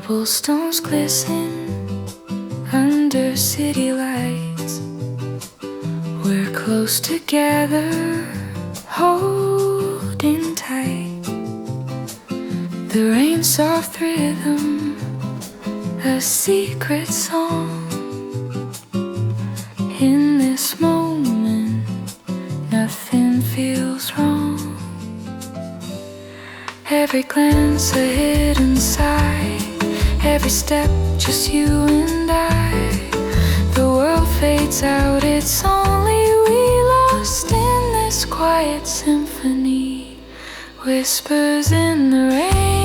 Cobblestones glisten under city lights. We're close together, holding tight. The rain's soft rhythm, a secret song. In this moment, nothing feels wrong. Every glance a hidden sigh, every step just you and I. The world fades out, it's only we lost in this quiet symphony. Whispers in the rain.